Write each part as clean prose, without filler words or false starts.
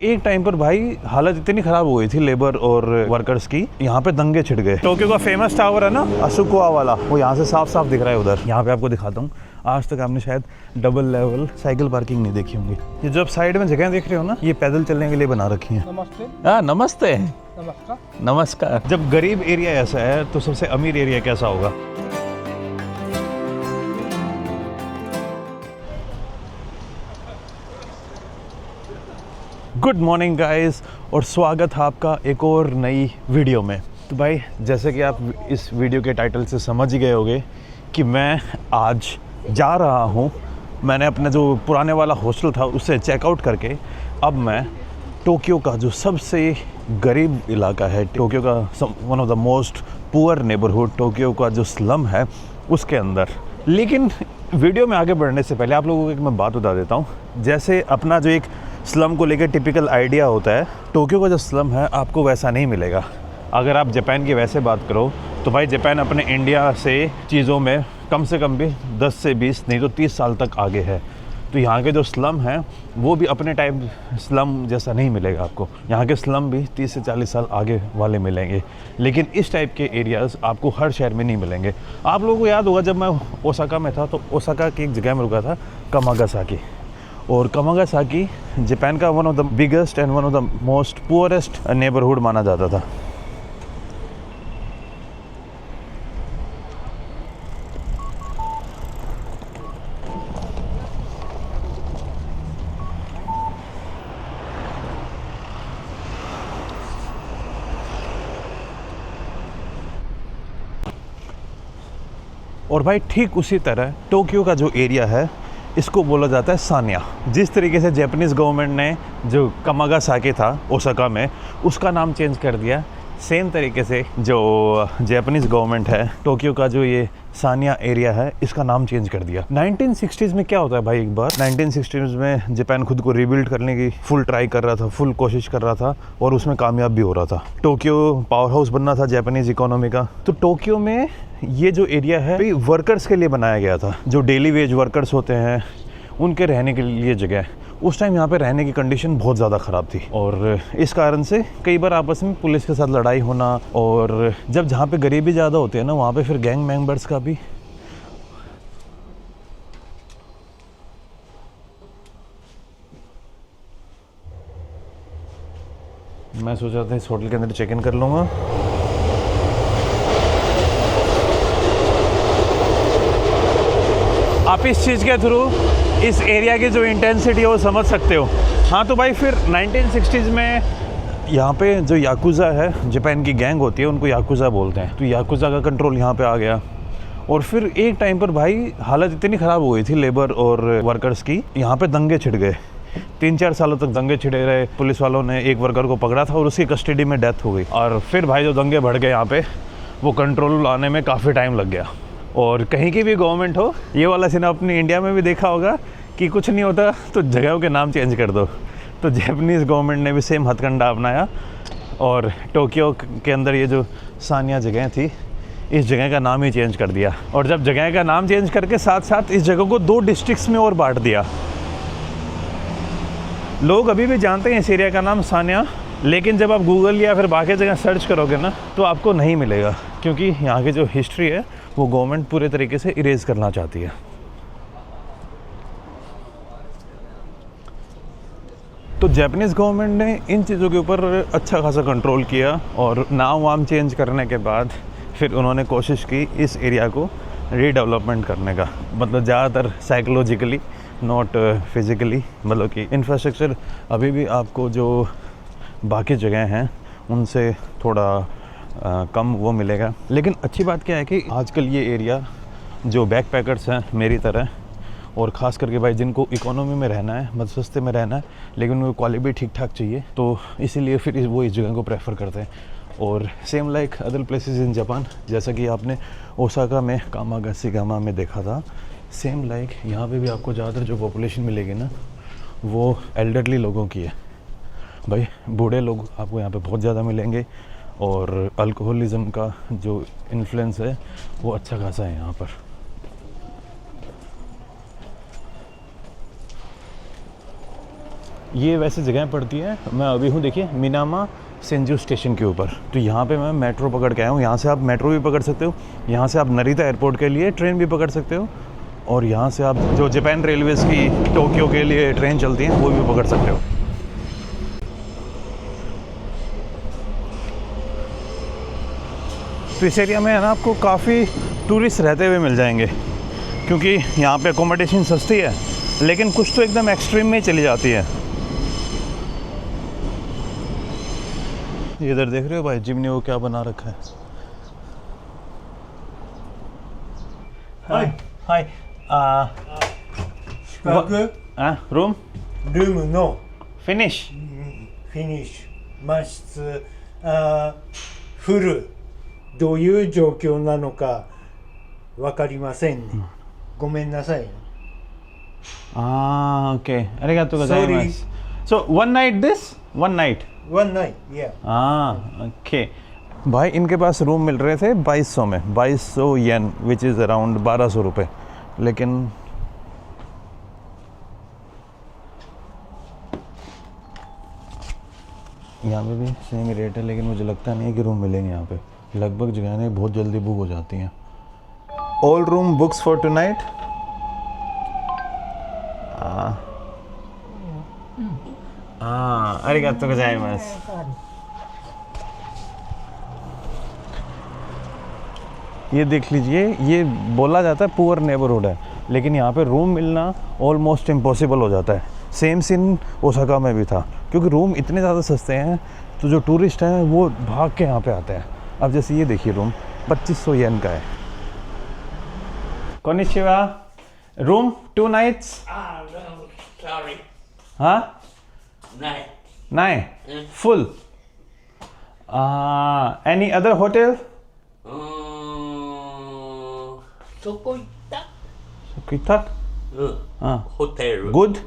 एक टाइम पर भाई हालत इतनी खराब हो गई थी लेबर और वर्कर्स की, यहाँ पे दंगे छिड़ गए। टोक्यो का फेमस टावर है ना, अशोका वाला, वो यहाँ से साफ साफ दिख रहा है उधर। यहाँ पे आपको दिखाता हूँ। आज तक आपने शायद डबल लेवल साइकिल पार्किंग नहीं देखी होंगी। ये जो आप साइड में जगह देख रहे हो ना, ये पैदल चलने के लिए बना रखी है। नमस्ते। नमस्ते। नमस्कार। नमस्कार। जब गरीब एरिया ऐसा है तो सबसे अमीर एरिया कैसा होगा। गुड मॉर्निंग गाइस, और स्वागत है आपका एक और नई वीडियो में। तो भाई जैसे कि आप इस वीडियो के टाइटल से समझ ही गए होंगे कि मैं आज जा रहा हूँ। मैंने अपने जो पुराने वाला हॉस्टल था उससे चेकआउट करके अब मैं टोक्यो का जो सबसे गरीब इलाका है, टोक्यो का one of the most poor neighbourhood, Tokyo का जो स्लम है उसके अंदर। लेकिन वीडियो में आगे बढ़ने से पहले आप लोगों को एक मैं बात बता देता हूँ। जैसे अपना जो एक स्लम को लेकर टिपिकल आइडिया होता है, टोक्यो का जो स्लम है आपको वैसा नहीं मिलेगा। अगर आप जापान की वैसे बात करो तो भाई जापान अपने इंडिया से चीज़ों में कम से कम भी 10 से 20 नहीं तो 30 साल तक आगे है। तो यहाँ के जो स्लम हैं वो भी अपने टाइप स्लम जैसा नहीं मिलेगा आपको। यहाँ के स्लम भी 30 से 40 साल आगे वाले मिलेंगे, लेकिन इस टाइप के एरियाज़ आपको हर शहर में नहीं मिलेंगे। आप लोगों को याद होगा जब मैं ओसाका में था तो ओसाका की एक जगह में रुका था, कामागासाकी। और कामागासाकी जापान का one of the biggest and one of the most poorest neighbourhood माना जाता था। और भाई ठीक उसी तरह टोक्यो का जो एरिया है इसको बोला जाता है सानिया। जिस तरीके से जापानीज़ गवर्नमेंट ने जो कामागासाकी था ओसाका में उसका नाम चेंज कर दिया, सेम तरीके से जो जापानीज़ गवर्नमेंट है टोक्यो का जो ये सानिया एरिया है इसका नाम चेंज कर दिया। 1960s में क्या होता है भाई, एक बार 1960s में जापान खुद को रिबिल्ड करने की फुल ट्राई कर रहा था, फुल कोशिश कर रहा था और उसमें कामयाब भी हो रहा था। टोक्यो पावर हाउस बनना था जापानीज़ इकोनॉमी का। तो टोक्यो में ये जो एरिया है वर्कर्स के लिए बनाया गया था, जो डेली वेज वर्कर्स होते हैं उनके रहने के लिए जगह। उस टाइम यहाँ पे रहने की कंडीशन बहुत ज़्यादा ख़राब थी और इस कारण से कई बार आपस में पुलिस के साथ लड़ाई होना, और जब जहाँ पे गरीबी ज़्यादा होती है ना वहाँ पे फिर गैंग मेंबर्स का भी। मैं सोच रहा था इस होटल के अंदर चेक इन कर लूँगा। आप इस चीज़ के थ्रू इस एरिया की जो इंटेंसिटी है वो समझ सकते हो। हाँ तो भाई फिर 1960s में यहाँ पे जो याकुज़ा है, जापान की गैंग होती है उनको याकुज़ा बोलते हैं, तो याकुज़ा का कंट्रोल यहाँ पे आ गया। और फिर एक टाइम पर भाई हालत इतनी ख़राब हो गई थी लेबर और वर्कर्स की, यहाँ पे दंगे छिड़ गए। 3-4 सालों तक दंगे छिड़े रहे। पुलिस वालों ने एक वर्कर को पकड़ा था और उसकी कस्टडी में डेथ हो गई। और फिर भाई जो दंगे बढ़ गए यहाँ पे, वो कंट्रोल लाने में काफ़ी टाइम लग गया। और कहीं की भी गवर्नमेंट हो, ये वाला सीन अपने इंडिया में भी देखा होगा कि कुछ नहीं होता तो जगहों के नाम चेंज कर दो। तो जापानीज़ गवर्नमेंट ने भी सेम हथकंडा अपनाया और टोक्यो के अंदर ये जो सानिया जगह थी इस जगह का नाम ही चेंज कर दिया। और जब जगह का नाम चेंज करके साथ साथ इस जगह को 2 डिस्ट्रिक्ट्स में और बांट दिया। लोग अभी भी जानते हैं इस एरिया का नाम सानिया, लेकिन जब आप गूगल या फिर बाकी जगह सर्च करोगे ना तो आपको नहीं मिलेगा, क्योंकि यहाँ की जो हिस्ट्री है वो गवर्नमेंट पूरे तरीके से इरेज करना चाहती है। तो जापानीज़ गवर्नमेंट ने इन चीज़ों के ऊपर अच्छा खासा कंट्रोल किया और नाम वाम चेंज करने के बाद फिर उन्होंने कोशिश की इस एरिया को रीडेवलपमेंट करने का। मतलब ज़्यादातर साइकोलॉजिकली नॉट फिज़िकली, मतलब कि इंफ्रास्ट्रक्चर अभी भी आपको जो बाकी जगह हैं उनसे थोड़ा कम वो मिलेगा। लेकिन अच्छी बात क्या है कि आजकल ये एरिया जो बैकपैकर्स हैं मेरी तरह, और ख़ास करके भाई जिनको इकोनॉमी में रहना है, मतलब सस्ते में रहना है लेकिन उनको क्वालिटी भी ठीक ठाक चाहिए, तो इसीलिए फिर वो इस जगह को प्रेफर करते हैं। और same like other places in Japan, जैसा कि आपने ओसाका में कामागासाकी में देखा था, सेम लाइक यहाँ पे भी आपको ज़्यादातर जो पॉपुलेशन मिलेगी ना वो एल्डरली लोगों की है। भाई बूढ़े लोग आपको यहाँ पे बहुत ज़्यादा मिलेंगे और अल्कोहलिज़म का जो इन्फ्लुएंस है वो अच्छा खासा है यहाँ पर। ये वैसे जगह पड़ती है, मैं अभी हूँ देखिए मिनामा सेंजू स्टेशन के ऊपर। तो यहाँ पे मैं मेट्रो पकड़ के आया हूँ। यहाँ से आप मेट्रो भी पकड़ सकते हो, यहाँ से आप नरीता एयरपोर्ट के लिए ट्रेन भी पकड़ सकते हो, और यहाँ से आप जो जापान रेलवेज़ की टोक्यो के लिए ट्रेन चलती हैं वो भी पकड़ सकते हो। तो इस एरिया में है ना आपको काफ़ी टूरिस्ट रहते हुए मिल जाएंगे, क्योंकि यहाँ पे अकोमोडेशन सस्ती है, लेकिन कुछ तो एकदम एक्सट्रीम में ही चली जाती है। इधर देख रहे हो भाई जिमनी वो क्या बना रखा है। हाय हाय रूम ルームの फिनिश フィニッシュ満室フルどういう状況なのかわかりませんね、ごめんなさいね。ओके अरिगातो गोजाइमासु। So one night this one night One night, yeah. Okay भाई इनके पास रूम मिल रहे थे 2200 में, 2200 येन विच इज़ अराउंड 1200 रुपये। लेकिन यहाँ पे भी सेम ही रेट है, लेकिन मुझे लगता नहीं है कि रूम मिलेंगे यहाँ पे। लगभग जगह बहुत जल्दी बुक हो जाती हैं। All room books for tonight. अरिगातो गोजाइमासु। ये देख लीजिए, ये बोला जाता है पुअर नेबरहुड है, लेकिन यहाँ पे रूम मिलना ऑलमोस्ट इम्पॉसिबल हो जाता है। सेम सीन ओसाका में भी था, क्योंकि रूम इतने ज़्यादा सस्ते हैं तो जो टूरिस्ट हैं वो भाग के यहाँ पे आते हैं। अब जैसे ये देखिए रूम 2500 येन का है। कोनिचिवा, रूम 2 nights। Sorry. हाँ Night. नहीं फुल। Any other hotel? そこ行った ठीक ठाक। うん。 हाँ ホテル。 गुड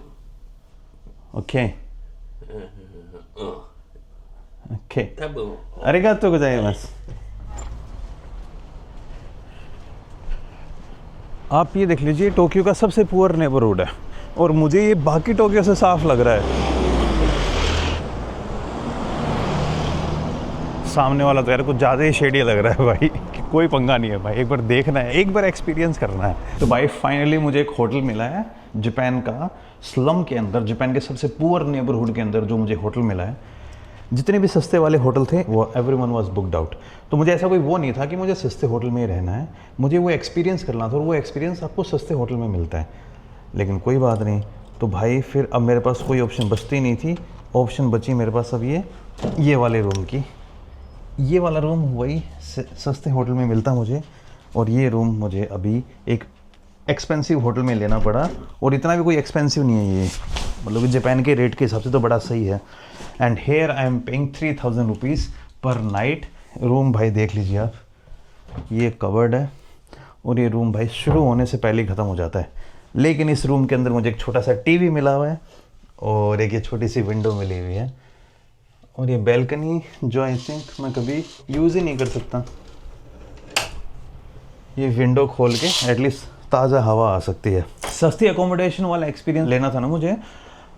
ओके うん。 ओके 多分。 अरिगातो गोजाइमासु। आप ये देख लीजिए टोक्यो का सबसे पुअर नेबरहुड है, और मुझे ये बाकी टोक्यो से साफ लग रहा है। सामने वाला तो यार कुछ ज़्यादा ही शेडी लग रहा है भाई, कि कोई पंगा नहीं है भाई, एक बार देखना है, एक बार एक्सपीरियंस करना है। तो भाई फाइनली मुझे एक होटल मिला है जापान का स्लम के अंदर, जापान के सबसे पुअर नेबरहुड के अंदर जो मुझे होटल मिला है। जितने भी सस्ते वाले होटल थे वो एवरीवन वाज बुकड आउट। तो मुझे ऐसा कोई वो नहीं था कि मुझे सस्ते होटल में ही रहना है, मुझे वो एक्सपीरियंस करना था, और वो एक्सपीरियंस आपको सस्ते होटल में मिलता है। लेकिन कोई बात नहीं, तो भाई फिर अब मेरे पास कोई ऑप्शन बचती नहीं थी। ऑप्शन बची मेरे पास अब ये वाले रूम की। ये वाला रूम वही सस्ते होटल में मिलता मुझे, और ये रूम मुझे अभी एक एक्सपेंसिव होटल में लेना पड़ा, और इतना भी कोई एक्सपेंसिव नहीं है ये, मतलब कि जापान के रेट के हिसाब से तो बड़ा सही है। And here I am paying 3000 rupees पर नाइट। रूम भाई देख लीजिए आप, ये कवर्ड है, और ये रूम भाई शुरू होने से पहले ही ख़त्म हो जाता है। लेकिन इस रूम के अंदर मुझे एक छोटा सा टीवी मिला हुआ है, और एक ये छोटी सी विंडो मिली हुई है, और ये बैल्कनी जो आई थिंक मैं कभी यूज़ ही नहीं कर सकता। ये विंडो खोल के एटलीस्ट ताज़ा हवा आ सकती है। सस्ती अकोमोडेशन वाला एक्सपीरियंस लेना था ना मुझे,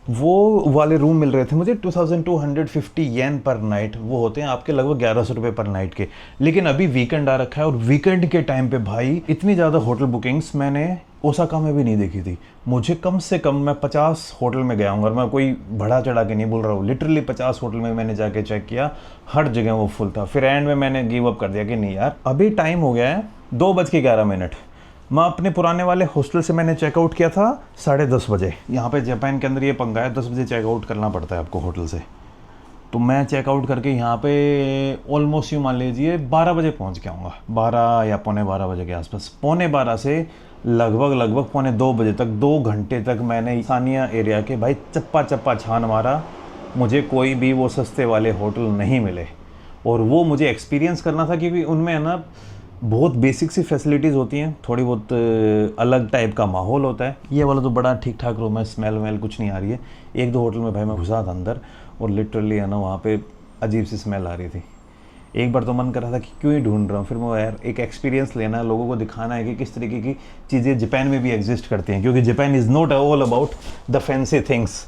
वो वाले रूम मिल रहे थे मुझे 2250 येन पर नाइट। वो होते हैं आपके लगभग 1100 रुपये पर नाइट के। लेकिन अभी वीकेंड आ रखा है, और वीकेंड के टाइम पे भाई इतनी ज़्यादा होटल बुकिंग्स मैंने ओसाका में भी नहीं देखी थी। मुझे कम से कम मैं 50 होटल में गया हूँ, और मैं कोई बढ़ा चढ़ा के नहीं बोल रहा हूँ, लिटरली 50 होटल में मैंने जाके चेक किया, हर जगह वो फुल था। फिर एंड में मैंने गिव अप कर दिया कि नहीं यार, अभी टाइम हो गया है 2:11। मैं अपने पुराने वाले हॉस्टल से मैंने चेकआउट किया था 10:30 बजे। यहाँ पे जापान के अंदर ये पंगा है, 10 बजे चेकआउट करना पड़ता है आपको होटल से। तो मैं चेकआउट करके यहाँ पे ऑलमोस्ट यूँ मान लीजिए 12 बजे पहुँच के आऊँगा, 12 या पौने 12 बजे के आसपास। पौने 12 से लगभग पौने 2 बजे तक, 2 घंटे तक मैंने सानिया एरिया के भाई चप्पा छान मारा। मुझे कोई भी वो सस्ते वाले होटल नहीं मिले, और वो मुझे एक्सपीरियंस करना था, क्योंकि उनमें है ना बहुत बेसिक सी फैसिलिटीज़ होती हैं, थोड़ी बहुत अलग टाइप का माहौल होता है। ये वाला तो बड़ा ठीक ठाक रूम है, स्मेल वेल कुछ नहीं आ रही है। 1-2 होटल में भाई मैं घुसा था अंदर, और लिटरली है ना वहाँ पे अजीब सी स्मेल आ रही थी। एक बार तो मन कर रहा था कि क्यों ही ढूंढ रहा हूँ, फिर मैं यार एक एक्सपीरियंस लेना है, लोगों को दिखाना है कि किस तरीके की चीज़ें जापान में भी एग्जिस्ट करती हैं, क्योंकि Japan is not all about the fancy things.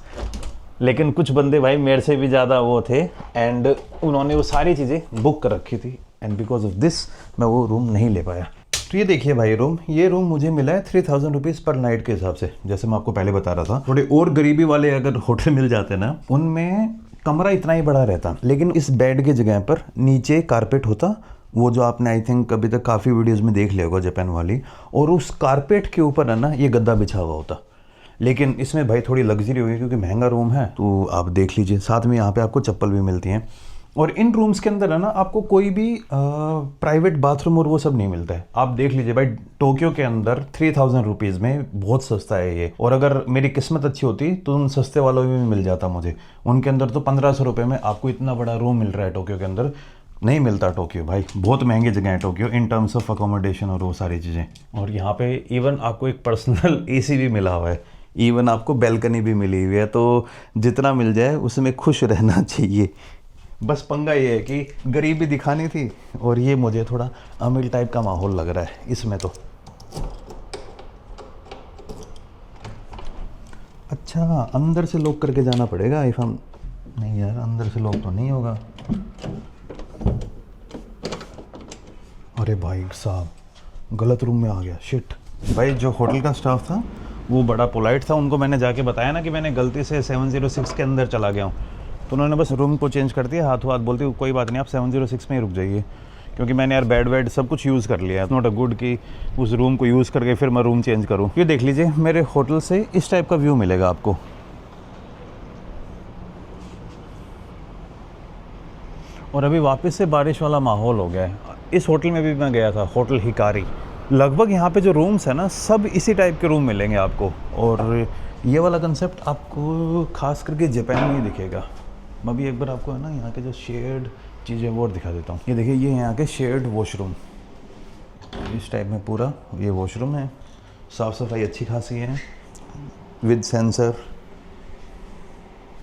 लेकिन कुछ बंदे भाई मेरे से भी ज़्यादा वो थे एंड उन्होंने वो सारी चीज़ें बुक कर रखी थी एंड बिकॉज ऑफ दिस मैं वो रूम नहीं ले पाया। तो ये देखिए भाई रूम, ये रूम मुझे मिला है 3000 रुपीज़ पर नाइट के हिसाब से। जैसे मैं आपको पहले बता रहा था, थोड़े और गरीबी वाले अगर होटल मिल जाते ना, उनमें कमरा इतना ही बड़ा रहता, लेकिन इस बेड के जगह पर नीचे कारपेट होता, वो जो आपने आई थिंक अभी तक काफ़ी वीडियोस में देख लिया होगा जापान वाली, और उस कारपेट के ऊपर है ना ये गद्दा बिछा हुआ होता। लेकिन इसमें भाई थोड़ी लग्जरी होगी क्योंकि महंगा रूम है, तो आप देख लीजिए। साथ में यहाँ पे आपको चप्पल भी मिलती हैं और इन रूम्स के अंदर है ना आपको कोई भी प्राइवेट बाथरूम और वो सब नहीं मिलता है। आप देख लीजिए भाई, टोक्यो के अंदर 3000 रुपीज़ में बहुत सस्ता है ये। और अगर मेरी किस्मत अच्छी होती तो उन सस्ते वालों में भी मिल जाता मुझे। उनके अंदर तो 1500 रुपये में आपको इतना बड़ा रूम मिल रहा है टोक्यो के अंदर, नहीं मिलता टोक्यो भाई। बहुत महंगी जगह है Tokyo in terms of accommodation और वो सारी चीज़ें। और यहाँ पे इवन आपको एक पर्सनल एसी भी मिला हुआ है, इवन आपको बैल्कनी भी मिली हुई है। तो जितना मिल जाए उसमें खुश रहना चाहिए। बस पंगा ये है कि गरीबी दिखानी थी और ये मुझे थोड़ा अमीर टाइप का माहौल लग रहा है इसमें। तो अच्छा, अंदर से लॉक करके जाना पड़ेगा इफ हम, नहीं यार अंदर से लॉक तो नहीं होगा। अरे भाई साहब गलत रूम में आ गया, शिट। भाई जो होटल का स्टाफ था वो बड़ा पोलाइट था, उनको मैंने जाके बताया ना कि मैंने गलती से 706 के अंदर चला गया हूँ, तो उन्होंने बस रूम को चेंज कर दिया, हाथों हाथ बोलते कोई बात नहीं आप 706 में ही रुक जाइए, क्योंकि मैंने यार बेड वेड सब कुछ यूज़ कर लिया है। नॉट अ गुड कि उस रूम को यूज़ करके फिर मैं रूम चेंज करूँ। ये देख लीजिए मेरे होटल से इस टाइप का व्यू मिलेगा आपको। और अभी वापस से बारिश वाला माहौल हो गया है। इस होटल में भी मैं गया था, होटल हिकारी। लगभग यहाँ पे जो रूम्स है ना सब इसी टाइप के रूम मिलेंगे आपको। और ये वाला कंसेप्ट आपको खास करके जापान में ही दिखेगा। मैं भी एक बार आपको है ना यहाँ के जो शेयर्ड चीज़ें वो और दिखा देता हूँ। ये देखिए ये यहाँ के शेयर्ड वॉशरूम, इस टाइप में पूरा ये वॉशरूम है। साफ़ सफाई अच्छी खासी है विद सेंसर।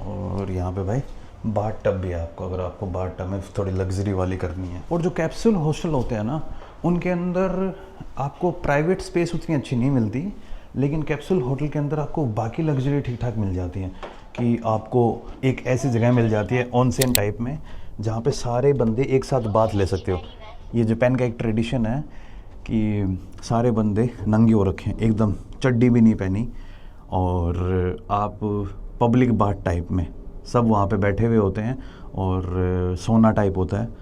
और यहाँ पे भाई बाथ टब भी है आपको, अगर आपको बाथ टब में थोड़ी लग्जरी वाली करनी है। और जो कैप्सूल हॉस्टल होते हैं ना उनके अंदर आपको प्राइवेट स्पेस उतनी अच्छी नहीं मिलती, लेकिन कैप्सूल होटल के अंदर आपको बाकी लग्जरी ठीक ठाक मिल जाती हैं। कि आपको एक ऐसी जगह मिल जाती है ऑनसेन टाइप में जहाँ पे सारे बंदे एक साथ बात ले सकते हो। ये जापान का एक ट्रेडिशन है कि सारे बंदे नंगे हो रखे हैं, एकदम चड्डी भी नहीं पहनी, और आप पब्लिक बाथ टाइप में सब वहाँ पे बैठे हुए होते हैं, और सोना टाइप होता है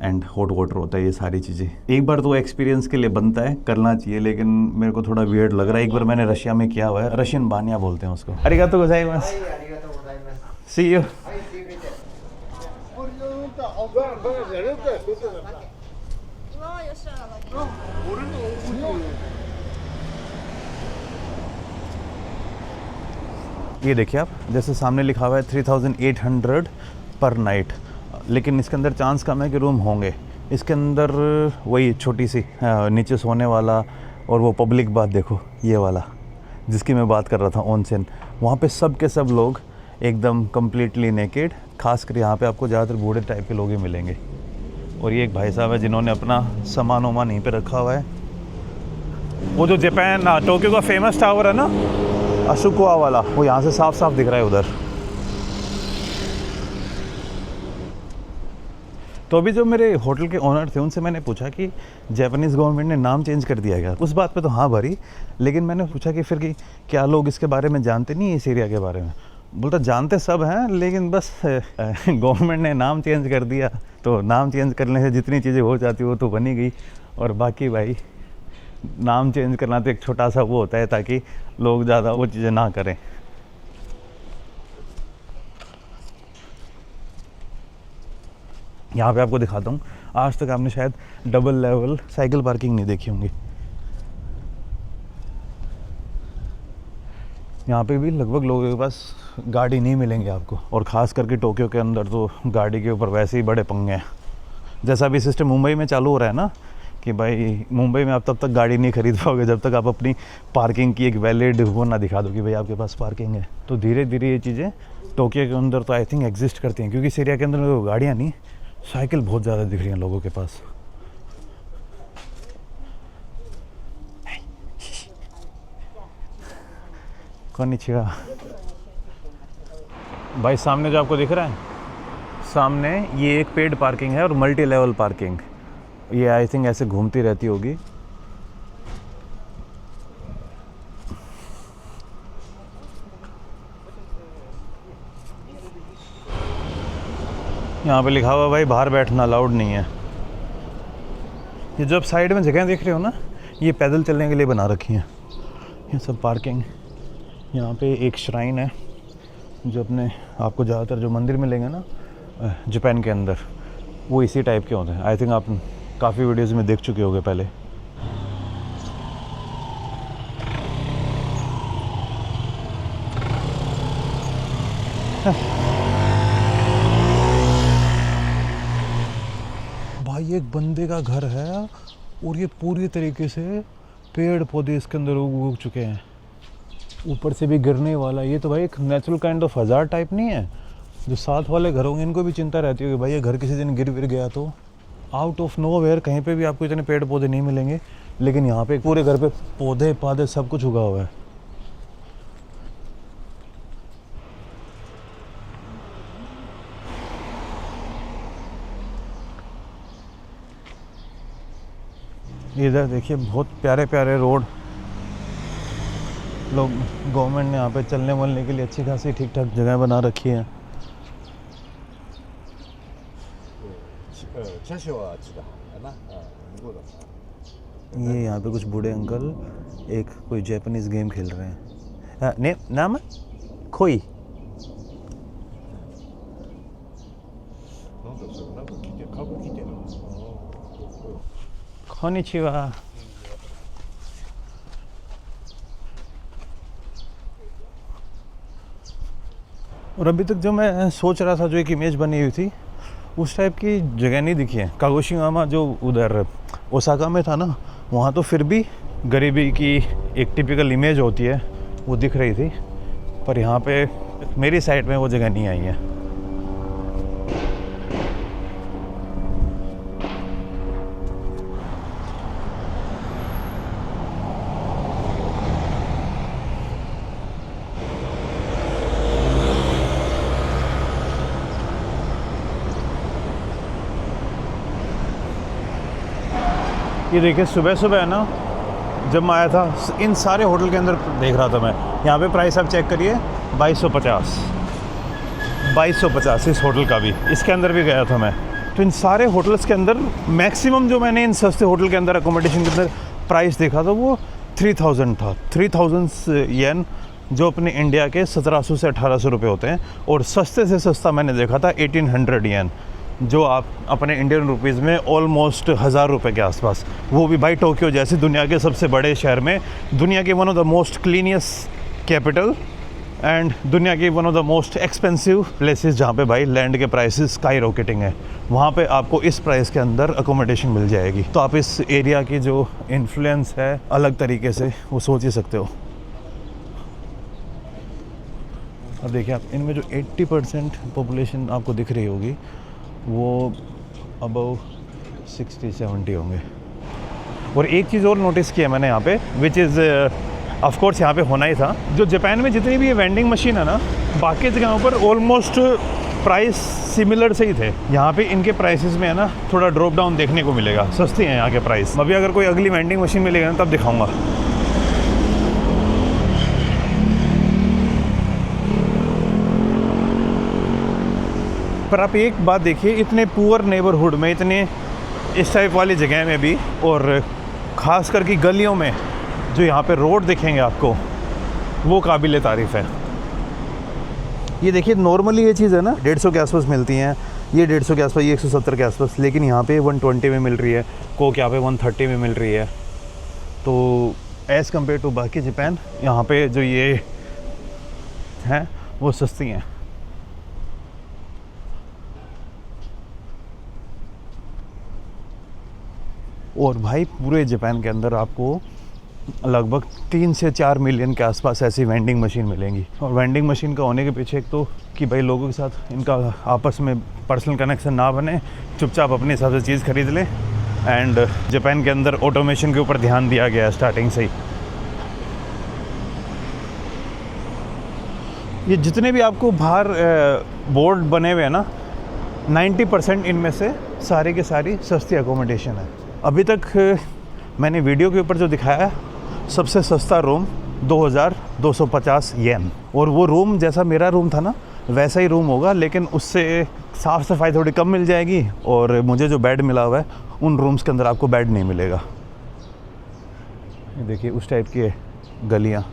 एंड हॉट वाटर होता है। ये सारी चीज़ें एक बार तो एक्सपीरियंस के लिए बनता है, करना चाहिए, लेकिन मेरे को थोड़ा वियर्ड लग रहा है। एक बार मैंने रशिया में किया हुआ है, रशियन बानिया बोलते हैं उसको। अरिगातो गोजाइमासु, सी यू। ये देखिए आप, जैसे सामने लिखा हुआ है 3800 पर नाइट, लेकिन इसके अंदर चांस कम है कि रूम होंगे। इसके अंदर वही छोटी सी नीचे सोने वाला, और वो पब्लिक बात देखो ये वाला जिसकी मैं बात कर रहा था ऑनसेन, वहाँ पे सब के सब लोग एकदम कम्प्लीटली नेकेड। खासकर यहाँ पे आपको ज़्यादातर बूढ़े टाइप के लोग ही मिलेंगे। और ये एक भाई साहब है जिन्होंने अपना सामान वामान यहीं पे रखा हुआ है। वो जो जापान टोक्यो का फेमस टावर है ना अशोका वाला, वो यहाँ से साफ साफ दिख रहा है उधर। तो अभी जो मेरे होटल के ओनर थे उनसे मैंने पूछा कि जापानीज़ गवर्नमेंट ने नाम चेंज कर दिया गया। उस बात पे तो हाँ भरी, लेकिन मैंने पूछा कि फिर कि क्या लोग इसके बारे में जानते नहीं इस एरिया के बारे में। बोलता जानते सब हैं, लेकिन बस गवर्नमेंट ने नाम चेंज कर दिया, तो नाम चेंज करने से जितनी चीज़ें हो जाती वो तो बनी गई। और बाकी भाई नाम चेंज करना तो एक छोटा सा वो होता है ताकि लोग ज़्यादा वो चीज़ें ना करें। यहाँ पे आपको दिखाता हूँ, आज तक आपने शायद डबल लेवल साइकिल पार्किंग नहीं देखी होंगी। यहाँ पे भी लगभग लोगों के पास गाड़ी नहीं मिलेंगी आपको, और ख़ास करके टोक्यो के अंदर तो गाड़ी के ऊपर वैसे ही बड़े पंगे हैं। जैसा भी सिस्टम मुंबई में चालू हो रहा है ना कि भाई मुंबई में आप तब तक गाड़ी नहीं खरीद पाओगे जब तक आप अपनी पार्किंग की एक वैलिड वो ना दिखा दो कि भाई आपके पास पार्किंग है। तो धीरे धीरे ये चीज़ें टोक्यो के अंदर तो आई थिंक एग्जिस्ट करती हैं, क्योंकि इस एरिया के अंदर गाड़ियाँ नहीं, साइकिल बहुत ज़्यादा दिख रही हैं लोगों के पास। कोनिचिवा। भाई सामने जो आपको दिख रहा है, सामने ये एक पेड पार्किंग है और मल्टी लेवल पार्किंग। ये आई थिंक ऐसे घूमती रहती होगी। यहाँ पे लिखा हुआ भाई बाहर बैठना अलाउड नहीं है। ये जो आप साइड में जगह देख रहे हो ना, ये पैदल चलने के लिए बना रखी हैं। ये सब पार्किंग। यहाँ पे एक श्राइन है जो अपने आपको ज़्यादातर जो मंदिर मिलेंगे ना जापान के अंदर, वो इसी टाइप के होते हैं। आई थिंक आप काफ़ी वीडियोज़ में देख चुके होंगे पहले। भाई एक बंदे का घर है और ये पूरी तरीके से पेड़ पौधे इसके अंदर उग चुके हैं, ऊपर से भी गिरने वाला। ये तो भाई एक नेचुरल काइंड ऑफ हज़ार टाइप नहीं है। जो साथ वाले घर होंगे इनको भी चिंता रहती होगी भाई ये घर किसी दिन गिर गया तो। आउट ऑफ नोवेयर कहीं पे भी आपको इतने पेड़ पौधे नहीं मिलेंगे, लेकिन यहाँ पे पूरे घर पे पौधे पौधे सब कुछ उगा हुआ है। इधर देखिए बहुत प्यारे प्यारे रोड लोग गवर्नमेंट ने यहाँ पे चलने वलने के लिए अच्छी खासी ठीक ठाक जगह बना रखी है। ये यहाँ पे कुछ बूढ़े अंकल एक कोई जापानीज गेम खेल रहे हैं। नाम है खोई। कोनिचिवा। और अभी तक जो मैं सोच रहा था, जो एक इमेज बनी हुई थी उस टाइप की जगह नहीं दिखी है। कागोशिमा जो उधर ओसाका में था ना, वहाँ तो फिर भी गरीबी की एक टिपिकल इमेज होती है वो दिख रही थी, पर यहाँ पे मेरी साइड में वो जगह नहीं आई है। ये देखिए सुबह सुबह है ना, जब मैं आया था इन सारे होटल के अंदर देख रहा था मैं, यहाँ पे प्राइस आप चेक करिए 2250 इस होटल का भी। इसके अंदर भी गया था मैं, तो इन सारे होटल्स के अंदर मैक्सिमम जो मैंने इन सस्ते होटल के अंदर अकोमोडेशन के अंदर प्राइस देखा था वो 3000 था। 3000 येन जो अपने इंडिया के 1700 से 1800 रुपये होते हैं। और सस्ते से सस्ता मैंने देखा था 1800 येन, जो आप अपने इंडियन रुपीज़ में ऑलमोस्ट 1000 रुपये के आसपास। वो भी भाई टोक्यो जैसे दुनिया के सबसे बड़े शहर में, दुनिया के one of the most cleaniest capital and दुनिया की one of the most expensive places, जहाँ पे भाई लैंड के प्राइसेस स्काई रॉकेटिंग है। वहाँ पे आपको इस प्राइस के अंदर अकोमोडेशन मिल जाएगी। तो आप इस एरिया की जो इन्फ्लुएंस है अलग तरीके से वो सोच ही सकते हो। अब देखिए आप इनमें जो 80% पॉपुलेशन आपको दिख रही होगी वो अबव 60-70 होंगे। और एक चीज़ और नोटिस किया मैंने यहाँ पे, विच इज़ ऑफ कोर्स यहाँ पे होना ही था। जो जापान में जितनी भी ये वेंडिंग मशीन है ना, बाकी जगहों पर ऑलमोस्ट प्राइस सिमिलर से ही थे। यहाँ पे इनके प्राइसेस में है ना थोड़ा ड्रॉप डाउन देखने को मिलेगा, सस्ती हैं यहाँ के प्राइस। अभी अगर कोई अगली वेंडिंग मशीन मिलेगा ना तब दिखाऊँगा। पर आप एक बात देखिए, इतने पुअर नेबरहुड में, इतने इस टाइप वाली जगह में भी, और ख़ास करके गलियों में जो यहाँ पे रोड दिखेंगे आपको, वो काबिल तारीफ़ है। ये देखिए नॉर्मली ये चीज़ है ना 150 के आसपास मिलती हैं, ये 150 के आसपास, ये 170 के आसपास, लेकिन यहाँ पे 120 में मिल रही है, कोक यहाँ पे 130 में मिल रही है। तो एज़ कम्पेयर टू बाकी जापान, यहाँ पे जो ये हैं वो सस्ती हैं। और भाई पूरे जापान के अंदर आपको लगभग 3 से 4 मिलियन के आसपास ऐसी वेंडिंग मशीन मिलेंगी। और वेंडिंग मशीन का होने के पीछे एक तो कि भाई लोगों के साथ इनका आपस में पर्सनल कनेक्शन ना बने, चुपचाप अपने हिसाब से चीज़ खरीद लें। एंड जापान के अंदर ऑटोमेशन के ऊपर ध्यान दिया गया है स्टार्टिंग से ही। ये जितने भी आपको बाहर बोर्ड बने हुए हैं ना, 90% इनमें से सारी के सारी सस्ती अकोमोडेशन है। अभी तक मैंने वीडियो के ऊपर जो दिखाया सबसे सस्ता रूम 2250 येन, और वो रूम जैसा मेरा रूम था ना वैसा ही रूम होगा, लेकिन उससे साफ़ सफाई थोड़ी कम मिल जाएगी, और मुझे जो बेड मिला हुआ है उन रूम्स के अंदर आपको बेड नहीं मिलेगा। ये देखिए उस टाइप की गलियाँ।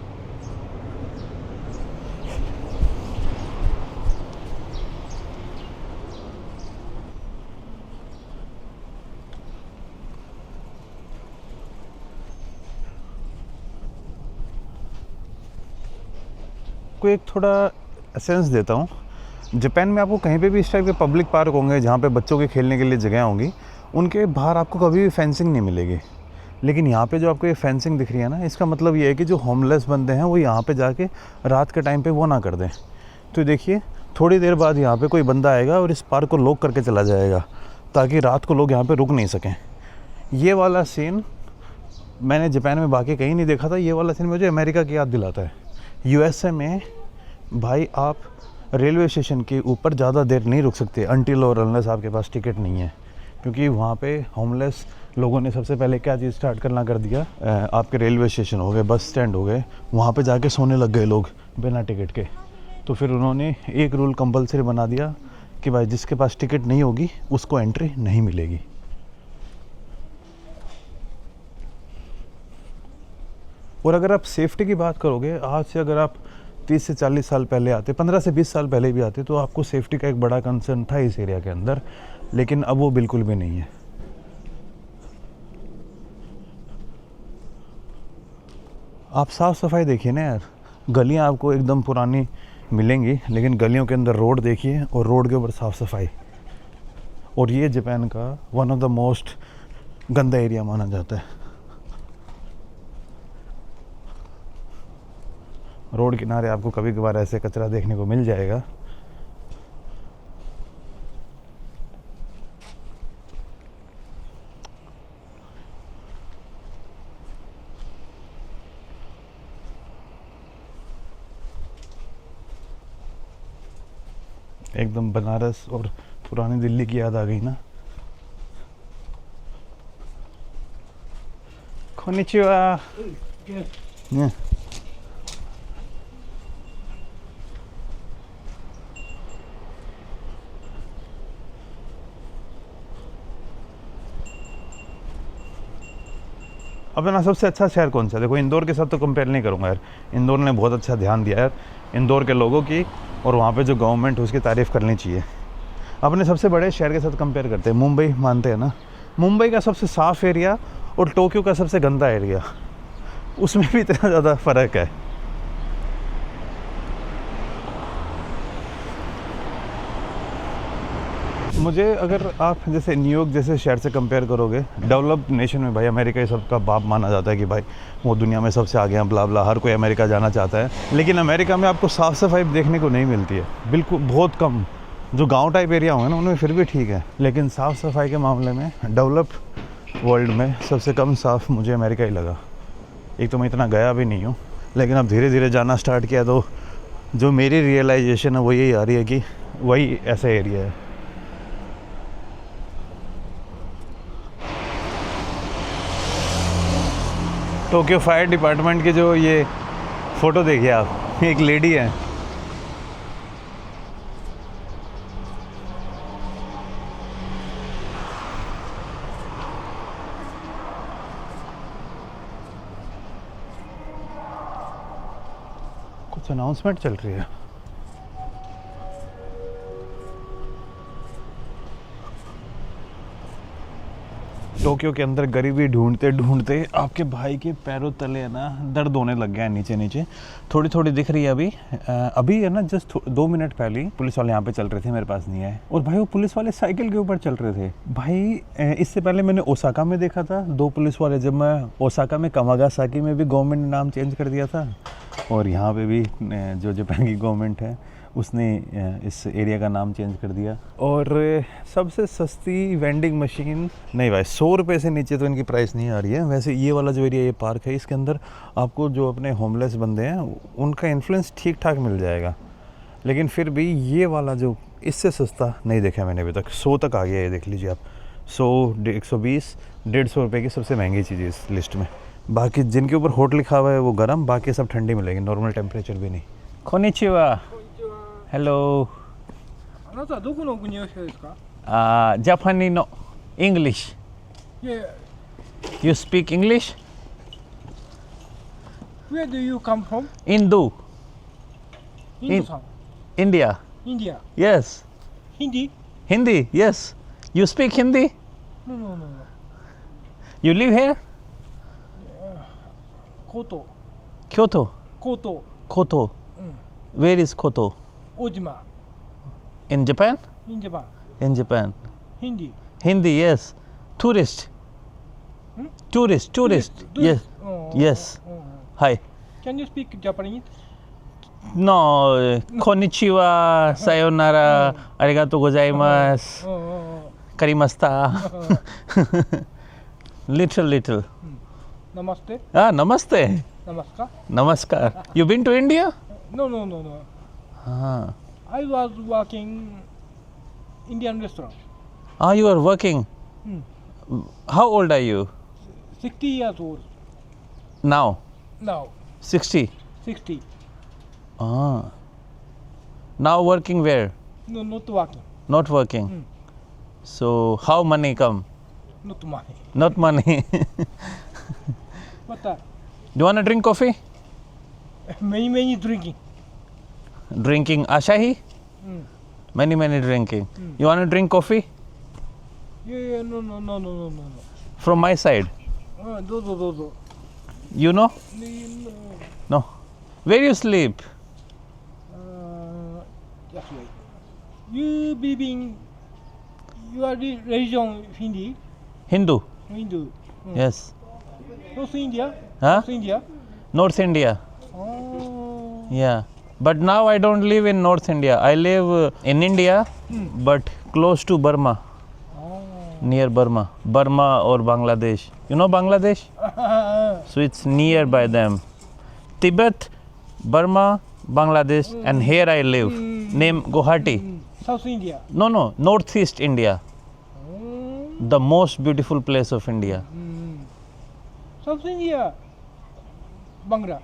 को एक थोड़ा सेंस देता हूँ। जापान में आपको कहीं पे भी इस टाइप के पब्लिक पार्क होंगे जहाँ पे बच्चों के खेलने के लिए जगह होंगी, उनके बाहर आपको कभी भी फेंसिंग नहीं मिलेगी। लेकिन यहाँ पे जो आपको ये फेंसिंग दिख रही है ना, इसका मतलब ये है कि जो होमलेस बंदे हैं वो यहाँ पे जाके रात के टाइम पे वो ना कर दें। तो देखिए थोड़ी देर बाद यहाँ पे कोई बंदा आएगा और इस पार्क को लॉक करके चला जाएगा, ताकि रात को लोग यहाँ पे रुक नहीं सकें। ये वाला सीन मैंने जापान में बाकी कहीं नहीं देखा था। ये वाला सीन मुझे अमेरिका की याद दिलाता है। यूएसए में भाई आप रेलवे स्टेशन के ऊपर ज़्यादा देर नहीं रुक सकते अनटिल और अनलेस आपके पास टिकट नहीं है, क्योंकि वहाँ पे होमलेस लोगों ने सबसे पहले क्या चीज़ स्टार्ट करना कर दिया, आपके रेलवे स्टेशन हो गए, बस स्टैंड हो गए, वहाँ पे जाके सोने लग गए लोग बिना टिकट के। तो फिर उन्होंने एक रूल कंपलसरी बना दिया कि भाई जिसके पास टिकट नहीं होगी उसको एंट्री नहीं मिलेगी। और अगर आप सेफ्टी की बात करोगे, आज से अगर आप 30 से 40 साल पहले आते, 15 से 20 साल पहले भी आते, तो आपको सेफ्टी का एक बड़ा कंसर्न था इस एरिया के अंदर, लेकिन अब वो बिल्कुल भी नहीं है। आप साफ़ सफाई देखिए ना यार, गलियां आपको एकदम पुरानी मिलेंगी, लेकिन गलियों के अंदर रोड देखिए और रोड के ऊपर साफ़ सफाई। और ये जापान का वन ऑफ द मोस्ट गंदा एरिया माना जाता है। रोड किनारे आपको कभी कभार ऐसे कचरा देखने को मिल जाएगा। एकदम बनारस और पुरानी दिल्ली की याद आ गई ना। कोनिचिवा। Yeah. अपना सबसे अच्छा शहर कौन सा है? देखो इंदौर के साथ तो कंपेयर नहीं करूँगा यार, इंदौर ने बहुत अच्छा ध्यान दिया है इंदौर के लोगों की, और वहाँ पे जो गवर्नमेंट है उसकी तारीफ़ करनी चाहिए। अपने सबसे बड़े शहर के साथ कंपेयर करते हैं, मुंबई मानते हैं ना, मुंबई का सबसे साफ़ एरिया और टोक्यो का सबसे गंदा एरिया, उसमें भी इतना ज़्यादा फ़र्क है। मुझे अगर आप जैसे न्यूयॉर्क जैसे शहर से कंपेयर करोगे, डेवलप्ड नेशन में भाई अमेरिका ही सबका बाप माना जाता है कि भाई वो दुनिया में सबसे आगे हैं, ब्ला ब्ला, हर कोई अमेरिका जाना चाहता है। लेकिन अमेरिका में आपको साफ़ सफाई देखने को नहीं मिलती है, बिल्कुल बहुत कम। जो गांव टाइप एरिया होंगे ना उनमें फिर भी ठीक है, लेकिन साफ़ सफाई के मामले में डेवलप्ड वर्ल्ड में सबसे कम साफ़ मुझे अमेरिका ही लगा। एक तो मैं इतना गया भी नहीं हूँ, लेकिन अब धीरे धीरे जाना स्टार्ट किया तो जो मेरी रियलाइजेशन है वो यही आ रही है कि वही ऐसा एरिया है। टोक्यो फायर डिपार्टमेंट की जो ये फ़ोटो देखिए आप, एक लेडी है, कुछ अनाउंसमेंट चल रही है। टोक्यो के अंदर गरीबी ढूंढते ढूंढते आपके भाई के पैरों तले है ना दर्द होने लग गया है, नीचे नीचे थोड़ी थोड़ी दिख रही है अभी। अभी है ना जस्ट 2 मिनट पहले पुलिस वाले यहाँ पे चल रहे थे, मेरे पास नहीं आए, और भाई वो पुलिस वाले साइकिल के ऊपर चल रहे थे। भाई इससे पहले मैंने ओसाका में देखा था 2 पुलिस वाले, जब मैं ओसाका में कामागासाकी में भी गवर्नमेंट ने नाम चेंज कर दिया था, और यहाँ पे भी जो जापान की गवर्नमेंट है उसने इस एरिया का नाम चेंज कर दिया। और सबसे सस्ती वेंडिंग मशीन नहीं भाई, 100 रुपये से नीचे तो इनकी प्राइस नहीं आ रही है। वैसे ये वाला जो एरिया, ये पार्क है, इसके अंदर आपको जो अपने होमलेस बंदे हैं उनका इन्फ्लुएंस ठीक ठाक मिल जाएगा। लेकिन फिर भी ये वाला जो इससे सस्ता नहीं देखा मैंने अभी तक। 100 तक आ गया ये, देख लीजिए आप। 100, 120, 150 रुपये की सबसे महंगी चीज़ है इस लिस्ट में। बाकी जिनके ऊपर हॉट लिखा हुआ है वो गर्म, बाकी सब ठंडी मिलेगी, नॉर्मल टेम्परेचर भी नहीं। Konnichiwa, hello. あなたはどこの国の人ですか？ जापानी no English. いやいや You speak English? Where do you come from? Hindu, インドさん。 India. インディア。 Yes. ヒンディ？ Hindi, yes. You speak Hindi? No, no, no, no. You live here? 江東。 Kyoto. 江東。 Koto. Where is Koto? 大島。 In Japan? インジャパン。 In Japan. ヒンディ。 Hindi, yes. Tourist. Tourist. Yes. Yes. Hi. Can you speak Japanese? No, konnichiwa, sayonara, arigato gozaimasu, karimasta. Little. Namaste. Ah, namaste. Namaskar. Namaskar. You been to India? No, no, no, no. Ah. I was working Indian restaurant. Ah, you are working. How old are you 60 years old now? now. 60. 60. Ah. Now working where? No, not working. Not working. So how money come? Not money. Not money. But Do you want to drink coffee? many drinking. Drinking Asahi? Many drinking. You want to drink coffee? Yeah, no. From my side. どうぞどうぞ。 You know? No. Where you sleep? Just wait. You believe in your religion Hindi? Hindu. Hindu. Yes. North India? Huh? North India? North India. Oh. Yeah. But now I don't live in North India. I live in India, but close to Burma. Near Burma. Burma or Bangladesh. You know Bangladesh? So it's nearby them. Tibet, Burma, Bangladesh, and here I live. Name Guwahati. South India. No, Northeast India. The most beautiful place of India. South India. Bangla.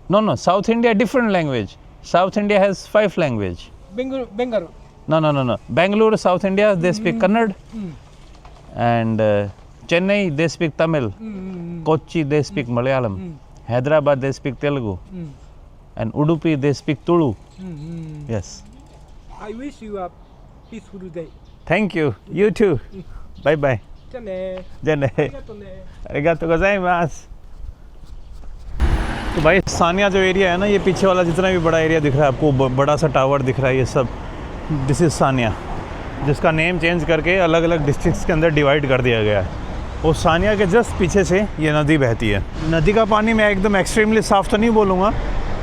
No, South India different language. South India has 5 language. Bengal. No. Bangalore, South India, they speak Kannada. And Chennai, they speak Tamil. Kochi, they speak Malayalam. Hyderabad, they speak Telugu. And Udupi, they speak Tulu. Yes. I wish you a peaceful day. Thank you. You too. Bye. じゃあね。 Jane. ありがとうね。 Arigatou gozaimasu. तो भाई सानिया जो area है ना, ये पीछे वाला जितना भी बड़ा एरिया दिख रहा है आपको, बड़ा सा टावर दिख रहा है, ये सब दिस इज़ सानिया, जिसका नेम चेंज करके अलग अलग डिस्ट्रिक्ट्स के अंदर डिवाइड कर दिया गया है। और सानिया के जस्ट पीछे से ये नदी बहती है। नदी का पानी मैं एकदम एक्सट्रीमली साफ़ तो नहीं बोलूँगा,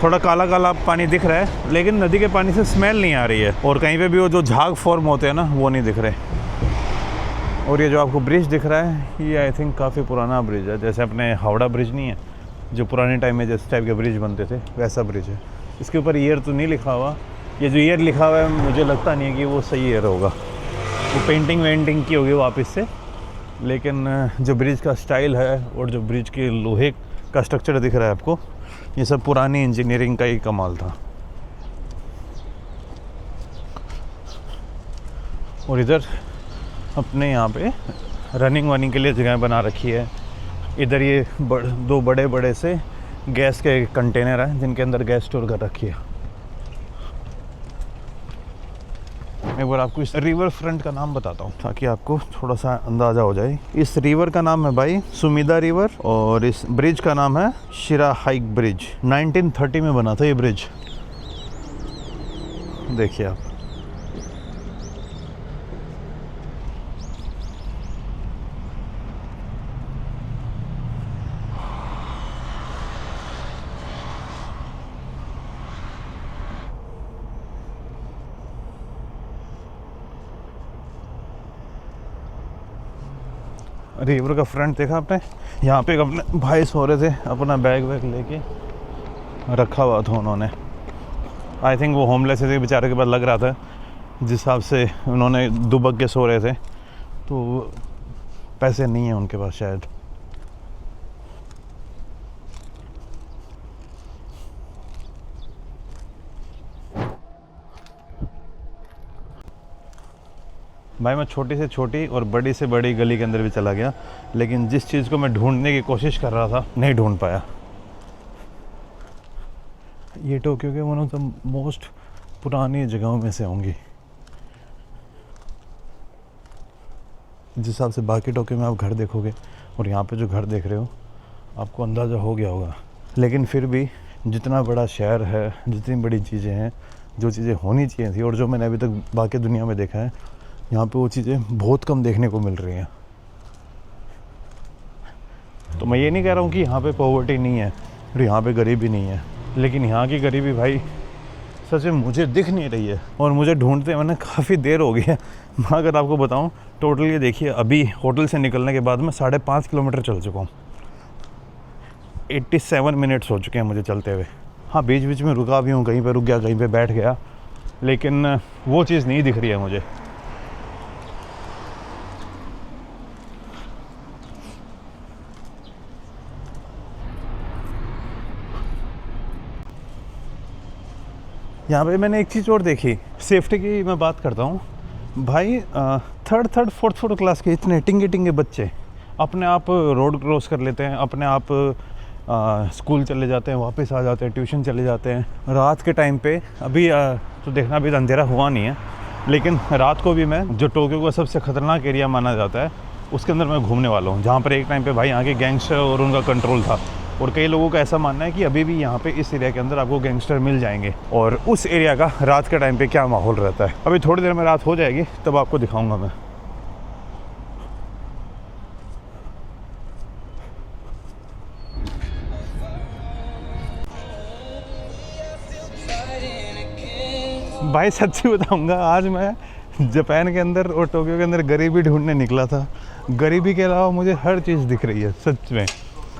थोड़ा काला काला पानी दिख रहा है, लेकिन नदी के पानी से स्मेल नहीं आ रही है। और कहीं पे भी वो जो झाग फॉर्म होते हैं ना, वो नहीं दिख रहे। और ये जो आपको ब्रिज दिख रहा है, ये आई थिंक काफ़ी पुराना ब्रिज है, जैसे अपने हावड़ा ब्रिज नहीं है जो पुराने टाइम में जिस टाइप के ब्रिज बनते थे, वैसा ब्रिज है। इसके ऊपर ईयर तो नहीं लिखा हुआ, ये जो ईयर लिखा हुआ है मुझे लगता नहीं है कि वो सही ईयर होगा, वो पेंटिंग वेंटिंग की होगी वापस से। लेकिन जो ब्रिज का स्टाइल है और जो ब्रिज के लोहे का स्ट्रक्चर दिख रहा है आपको, ये सब पुरानी इंजीनियरिंग का ही कमाल था। और इधर अपने यहाँ पे रनिंग वनिंग के लिए जगह बना रखी है। इधर ये दो बड़े बड़े से गैस के कंटेनर हैं जिनके अंदर गैस स्टोर कर रखी है। एक बार आपको इस रिवर फ्रंट का नाम बताता हूँ ताकि आपको थोड़ा सा अंदाज़ा हो जाए। इस रिवर का नाम है भाई सुमिदा रिवर, और इस ब्रिज का नाम है शिरा हाइक ब्रिज। 1930 में बना था ये ब्रिज, देखिए आप। रिवर का फ्रंट देखा आपने, यहाँ पे अपने भाई सो रहे थे, अपना बैग वैग लेके रखा हुआ था उन्होंने। आई थिंक वो होमलेस थे बेचारे के पास, लग रहा था जिस हिसाब से उन्होंने दुबक के सो रहे थे, तो पैसे नहीं हैं उनके पास शायद। भाई मैं छोटी से छोटी और बड़ी से बड़ी गली के अंदर भी चला गया, लेकिन जिस चीज़ को मैं ढूंढने की कोशिश कर रहा था नहीं ढूंढ पाया। ये टोक्यो के वन ऑफ द मोस्ट पुरानी जगहों में से होंगी। जिस हिसाब से बाकी टोक्यो में आप घर देखोगे और यहाँ पे जो घर देख रहे हो आपको अंदाज़ा हो गया होगा, लेकिन फिर भी जितना बड़ा शहर है, जितनी बड़ी चीज़ें हैं, जो चीज़ें होनी चाहिए थी और जो मैंने अभी तक बाकी दुनिया में देखा है, यहाँ पे वो चीज़ें बहुत कम देखने को मिल रही हैं। तो मैं ये नहीं कह रहा हूँ कि यहाँ पे पॉवर्टी नहीं है और यहाँ पे गरीबी नहीं है, लेकिन यहाँ की गरीबी भाई सच में मुझे दिख नहीं रही है और मुझे ढूंढते मैंने काफ़ी देर हो गई है। मैं अगर आपको बताऊँ टोटल, ये देखिए अभी होटल से निकलने के बाद मैं 5.5 किलोमीटर चल चुका हूँ। 87 मिनट्स हो चुके हैं मुझे चलते हुए। हाँ, बीच बीच में रुका भी हूँ, कहीं पे रुक गया, कहीं पे बैठ गया, लेकिन वो चीज़ नहीं दिख रही है मुझे। यहाँ पे मैंने एक चीज़ और देखी, सेफ्टी की मैं बात करता हूँ भाई। थर्ड फोर्थ क्लास के इतने टिंगे टिंगे बच्चे अपने आप रोड क्रॉस कर लेते हैं, अपने आप स्कूल चले जाते हैं, वापस आ जाते हैं, ट्यूशन चले जाते हैं रात के टाइम पे। अभी तो देखना, अभी अंधेरा हुआ नहीं है, लेकिन रात को भी मैं जो टोक्यो का सबसे ख़तरनाक एरिया माना जाता है उसके अंदर मैं घूमने वाला हूँ, जहाँ पर एक टाइम पे भाई यहाँ के गैंगस्टर और उनका कंट्रोल था। और कई लोगों का ऐसा मानना है कि अभी भी यहाँ पे इस एरिया के अंदर आपको गैंगस्टर मिल जाएंगे, और उस एरिया का रात के टाइम पे क्या माहौल रहता है। अभी थोड़ी देर में रात हो जाएगी तब आपको दिखाऊंगा मैं। भाई सच्ची बताऊंगा, आज मैं जापान के अंदर और टोक्यो के अंदर गरीबी ढूंढने निकला था। गरीबी के अलावा मुझे हर चीज़ दिख रही है सच में।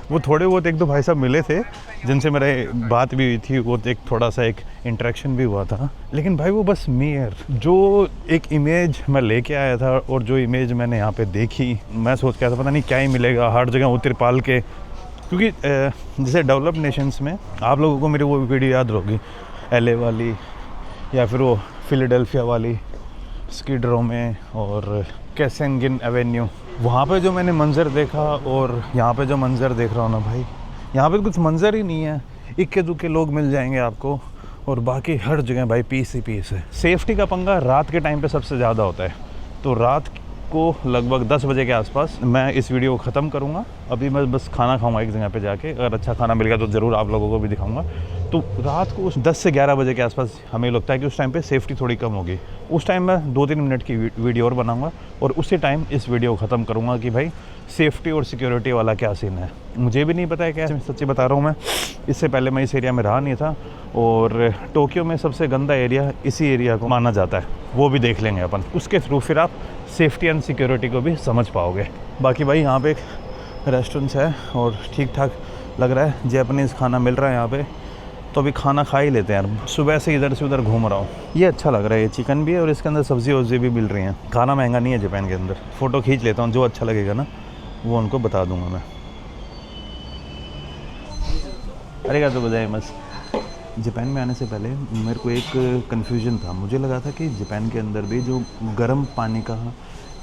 वो थोड़े बहुत एक दो भाई साहब मिले थे जिनसे मेरे बात भी हुई थी, वो एक थोड़ा सा एक इंटरेक्शन भी हुआ था, लेकिन भाई वो बस मेयर जो एक इमेज मैं लेके आया था और जो इमेज मैंने यहाँ पे देखी, मैं सोच के आया था पता नहीं क्या ही मिलेगा हर जगह वो तिरपाल के। क्योंकि जैसे डेवलप्ड नेशंस में आप लोगों को मेरी वो वीडियो याद होगी, LA वाली या फिर वो फिलाडेल्फिया वाली, स्किड रो में और कैसेंगिन एवेन्यू, वहाँ पे जो मैंने मंज़र देखा और यहाँ पे जो मंज़र देख रहा हूँ ना भाई, यहाँ पे कुछ मंज़र ही नहीं है। इक्के दुक्के लोग मिल जाएंगे आपको और बाकी हर जगह भाई पीस ही पीस है। सेफ्टी का पंगा रात के टाइम पे सबसे ज़्यादा होता है। तो रात को लगभग 10 बजे के आसपास मैं इस वीडियो को ख़त्म करूँगा। अभी मैं बस खाना खाऊँगा एक जगह पे जाके, अगर अच्छा खाना मिल गया तो ज़रूर आप लोगों को भी दिखाऊँगा। तो रात को 10 से 11 बजे के आसपास हमें लगता है कि उस टाइम पे सेफ्टी थोड़ी कम होगी। उस टाइम मैं 2-3 मिनट की वीडियो और बनाऊँगा और उसी टाइम इस वीडियो को ख़त्म करूँगा कि भाई सेफ्टी और सिक्योरिटी वाला क्या सीन है। मुझे भी नहीं पता है क्या, सच्ची बता रहा हूँ मैं। इससे पहले मैं इस एरिया में रहा नहीं था और टोक्यो में सबसे गंदा एरिया इसी एरिया को माना जाता है, वो भी देख लेंगे अपन। उसके थ्रू फिर आप सेफ्टी एंड सिक्योरिटी को भी समझ पाओगे। बाकी भाई यहाँ पे एक रेस्टोरेंट है और ठीक ठाक लग रहा है, जैपनीज़ खाना मिल रहा है यहाँ पे, तो अभी खाना खा ही लेते हैं यार। सुबह से इधर से उधर घूम रहा हूँ, ये अच्छा लग रहा है। ये चिकन भी है और इसके अंदर सब्ज़ी वब्जी भी मिल रही हैं। खाना महंगा नहीं है जापान के अंदर। फ़ोटो खींच लेता हूँ, जो अच्छा लगेगा ना वो उनको बता दूँगा मैं। अरे क्या तो बताए बस, जापान में आने से पहले मेरे को एक कन्फ्यूजन था। मुझे लगा था कि जापान के अंदर भी जो गर्म पानी का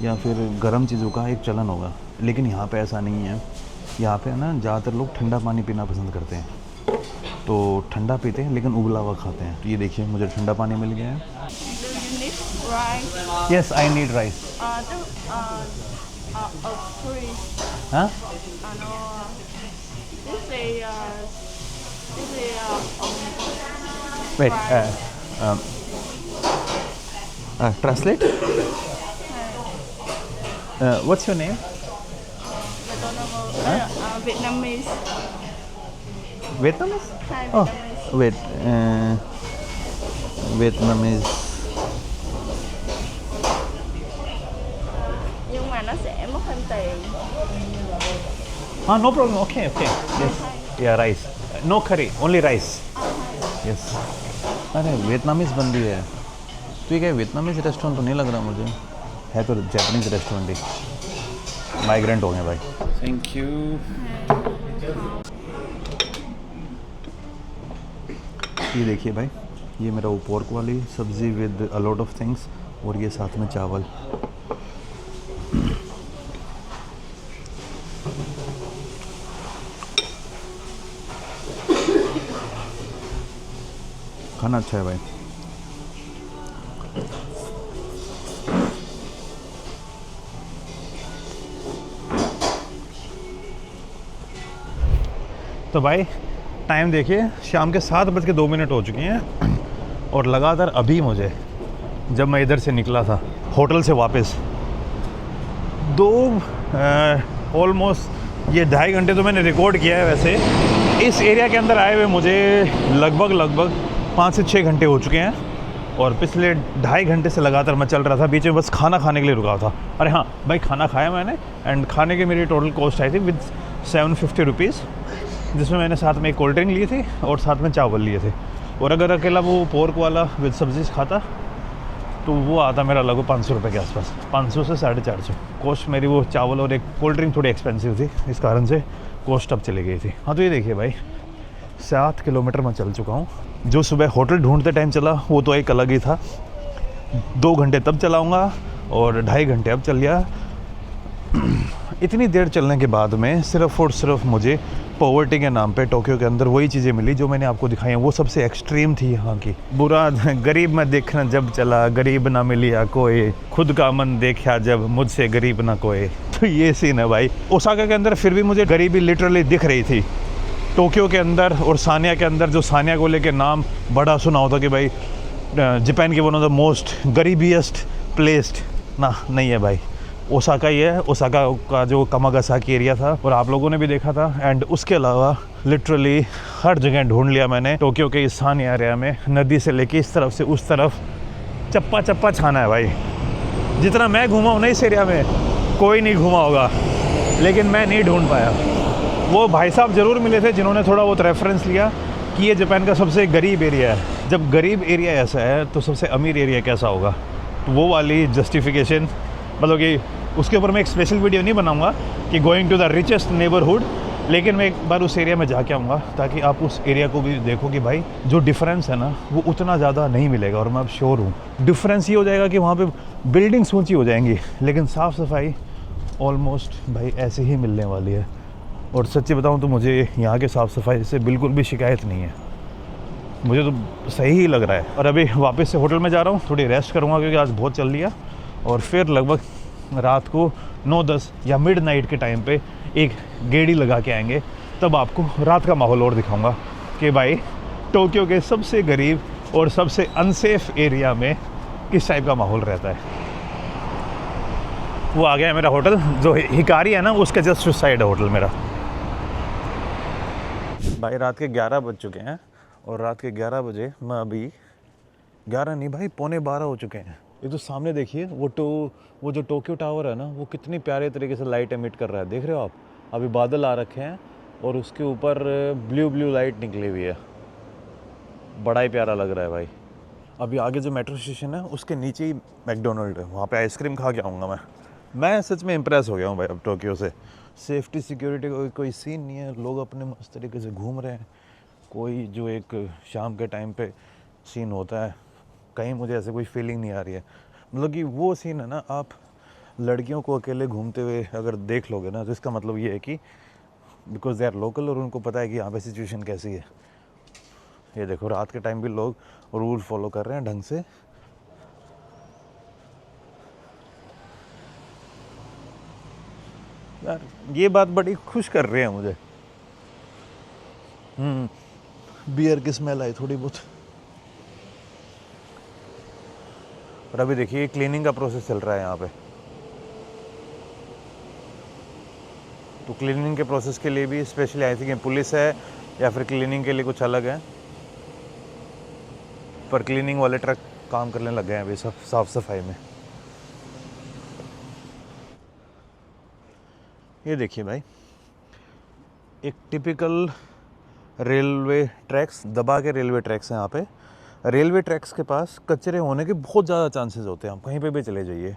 या फिर गर्म चीज़ों का एक चलन होगा, लेकिन यहाँ पे ऐसा नहीं है। यहाँ पे ना ज़्यादातर लोग ठंडा पानी पीना पसंद करते हैं, तो ठंडा पीते हैं लेकिन उबला हुआ खाते हैं। तो ये देखिए मुझे ठंडा पानी मिल गया है। Yes I need rice. हाँ wait translate what's your name? Vietnamese. Vietnamese? Hi, Oh, Vietnamese. wait. Vietnamese. Nhưng mà nó sẽ mất thêm tiền. Ah, no problem. Okay, okay. Yes. Yeah, rice. No curry, only rice. Yes. अरे Vietnamese बंदी है तो ये क्या Vietnamese restaurant तो नहीं लग रहा मुझे, है तो जैपनीज रेस्टोरेंट ही। माइग्रेंट हो गए भाई। Thank you. ये देखिए भाई, ये मेरा वो पोर्क वाली सब्ज़ी with a lot of things, और ये साथ में चावल। खाना अच्छा है भाई। तो भाई टाइम देखिए, शाम के 7:02 हो चुके हैं और लगातार अभी मुझे, जब मैं इधर से निकला था होटल से वापस, ऑलमोस्ट ये 2.5 घंटे तो मैंने रिकॉर्ड किया है। वैसे इस एरिया के अंदर आए हुए मुझे लगभग 5 से 6 घंटे हो चुके हैं, और पिछले 2.5 घंटे से लगातार मैं चल रहा था। बीच में बस खाना खाने के लिए रुका था। अरे हाँ भाई, खाना खाया मैंने, एंड खाने की मेरी टोटल कॉस्ट आई थी विद 750 रुपीज़, जिसमें मैंने साथ में एक कोल्ड ड्रिंक ली थी और साथ में चावल लिए थे। और अगर अकेला वो पोर्क वाला विद सब्जी खाता तो वो आता मेरा लगभग 500 रुपये के आसपास, 500 से 450 कॉस्ट मेरी। वो चावल और एक कोल्ड ड्रिंक थोड़ी एक्सपेंसिव थी, इस कारण से कॉस्ट अब चली गई थी। हाँ तो ये देखिए भाई, 7 किलोमीटर मैं चल चुका हूँ। जो सुबह होटल ढूंढते टाइम चला वो तो एक अलग ही था, 2 घंटे तब चलाऊँगा और 2.5 घंटे अब चल गया। इतनी देर चलने के बाद में सिर्फ़ और सिर्फ मुझे पॉवर्टी के नाम पे टोक्यो के अंदर वही चीज़ें मिली जो मैंने आपको दिखाई हैं। वो सबसे एक्सट्रीम थी यहाँ की। बुरा गरीब मैं देखना जब चला, गरीब ना मिलिया कोई, खुद का मन देखा जब मुझसे गरीब ना कोई। तो ये सीन है भाई। ओसाका के अंदर फिर भी मुझे गरीबी लिटरली दिख रही थी। टोक्यो के अंदर और सानिया के अंदर, जो सानिया को लेके नाम बड़ा सुना होता कि भाई जापान की वन ऑफ द मोस्ट गरीबियस्ट प्लेस्ड, ना नहीं है भाई, ओसाका ही है। ओसाका का जो कामागासाकी एरिया था, और आप लोगों ने भी देखा था। एंड उसके अलावा लिटरली हर जगह ढूंढ लिया मैंने टोक्यो के इस सानिया एरिया में। नदी से लेके इस तरफ से उस तरफ चप्पा चप्पा छाना है भाई। जितना मैं घूमा हूँ ना इस एरिया में, कोई नहीं घूमा होगा, लेकिन मैं नहीं ढूंढ पाया। वो भाई साहब ज़रूर मिले थे जिन्होंने थोड़ा बहुत रेफरेंस लिया कि ये जापान का सबसे गरीब एरिया है। जब गरीब एरिया ऐसा है तो सबसे अमीर एरिया कैसा होगा? तो वो वाली जस्टिफिकेशन, मतलब कि उसके ऊपर मैं एक स्पेशल वीडियो नहीं बनाऊंगा कि going to the richest neighbourhood, लेकिन मैं एक बार उस एरिया में जाके आऊँगा ताकि आप उस एरिया को भी देखो कि भाई जो डिफरेंस है ना वो उतना ज़्यादा नहीं मिलेगा। और मैं अब श्योर हूँ डिफरेंस ये हो जाएगा कि वहाँ पे बिल्डिंग्स ऊँची हो जाएंगी, लेकिन साफ़ सफाई ऑलमोस्ट भाई ऐसे ही मिलने वाली है। और सच्ची बताऊँ तो मुझे यहाँ के साफ़ सफाई से बिल्कुल भी शिकायत नहीं है, मुझे तो सही ही लग रहा है। और अभी वापस से होटल में जा रहा हूँ, थोड़ी रेस्ट करूँगा क्योंकि आज बहुत चल लिया, और फिर लगभग रात को 9-10 या मिडनाइट के टाइम पे एक गेड़ी लगा के आएंगे। तब आपको रात का माहौल और दिखाऊंगा कि भाई टोक्यो के सबसे गरीब और सबसे अनसेफ एरिया में किस टाइप का माहौल रहता है। वो आ गया है मेरा होटल, जो हिकारी है ना उसके जस्ट उस साइड है होटल मेरा। भाई रात के 11 बज चुके हैं, और रात के 11 बजे मैं अभी 11 नहीं भाई 11:15 हो चुके हैं। ये तो सामने देखिए वो जो टोक्यो टावर है ना, वो कितनी प्यारे तरीके से लाइट एमिट कर रहा है, देख रहे हो आप? अभी बादल आ रखे हैं और उसके ऊपर ब्लू लाइट निकली हुई है, बड़ा ही प्यारा लग रहा है भाई। अभी आगे जो मेट्रो स्टेशन है उसके नीचे ही मैकडोनल्ड है, वहाँ पे आइसक्रीम खा के आऊँगा मैं सच में इम्प्रेस हो गया हूँ भाई अब टोक्यो से। सेफ्टी सिक्योरिटी का कोई सीन नहीं है, लोग अपने मस्त तरीके से घूम रहे हैं। कोई जो एक शाम के टाइम पे सीन होता है, कहीं मुझे ऐसे कोई फीलिंग नहीं आ रही है। मतलब कि वो सीन है ना, आप लड़कियों को अकेले घूमते हुए अगर देख लोगे ना, तो इसका मतलब ये है कि बिकॉज दे आर लोकल और उनको पता है कि यहाँ पे सिचुएशन कैसी है। ये देखो रात के टाइम भी लोग रूल फॉलो कर रहे हैं ढंग से। यार ये बात बड़ी खुश कर रही है मुझे। बियर की स्मेल आई थोड़ी बहुत। और अभी देखिए क्लीनिंग का प्रोसेस चल रहा है यहाँ पे। तो क्लीनिंग के प्रोसेस के लिए भी स्पेशली आई थिंक पुलिस है या फिर क्लीनिंग के लिए कुछ अलग है, पर क्लीनिंग वाले ट्रक काम करने लग गए हैं अभी सब साफ सफाई में। ये देखिए भाई, एक टिपिकल रेलवे ट्रैक्स, दबा के रेलवे ट्रैक्स हैं यहाँ पे। रेलवे ट्रैक्स के पास कचरे होने के बहुत ज़्यादा चांसेस होते हैं, आप कहीं पे भी चले जाइए,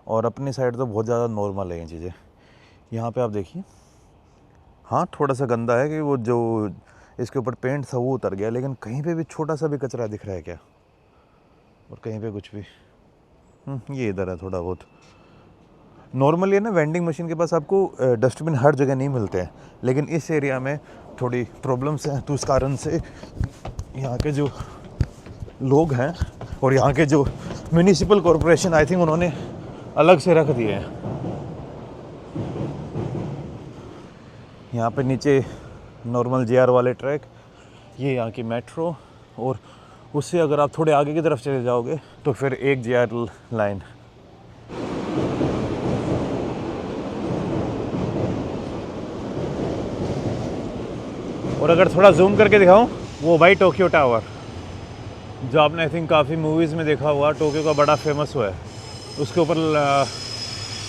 और अपनी साइड तो बहुत ज़्यादा नॉर्मल है ये चीज़ें। यहाँ पे आप देखिए, हाँ थोड़ा सा गंदा है कि वो जो इसके ऊपर पेंट था वो उतर गया, लेकिन कहीं पे भी छोटा सा भी कचरा दिख रहा है क्या? और कहीं पे कुछ भी। ये इधर है थोड़ा बहुत। नॉर्मली है ना, वेंडिंग मशीन के पास आपको डस्टबिन हर जगह नहीं मिलते हैं, लेकिन इस एरिया में थोड़ी प्रॉब्लम्स हैं, तो उस कारण से यहाँ के जो लोग हैं और यहाँ के जो म्यूनिसिपल कॉरपोरेशन, आई थिंक उन्होंने अलग से रख दिए हैं। यहाँ पे नीचे नॉर्मल JR वाले ट्रैक, ये यहाँ की मेट्रो, और उससे अगर आप थोड़े आगे की तरफ चले जाओगे तो फिर एक JR लाइन। और अगर थोड़ा जूम करके दिखाऊं, वो भाई टोक्यो टावर, जो आपने आई थिंक काफ़ी मूवीज़ में देखा हुआ, टोक्यो का बड़ा फेमस हुआ है। उसके ऊपर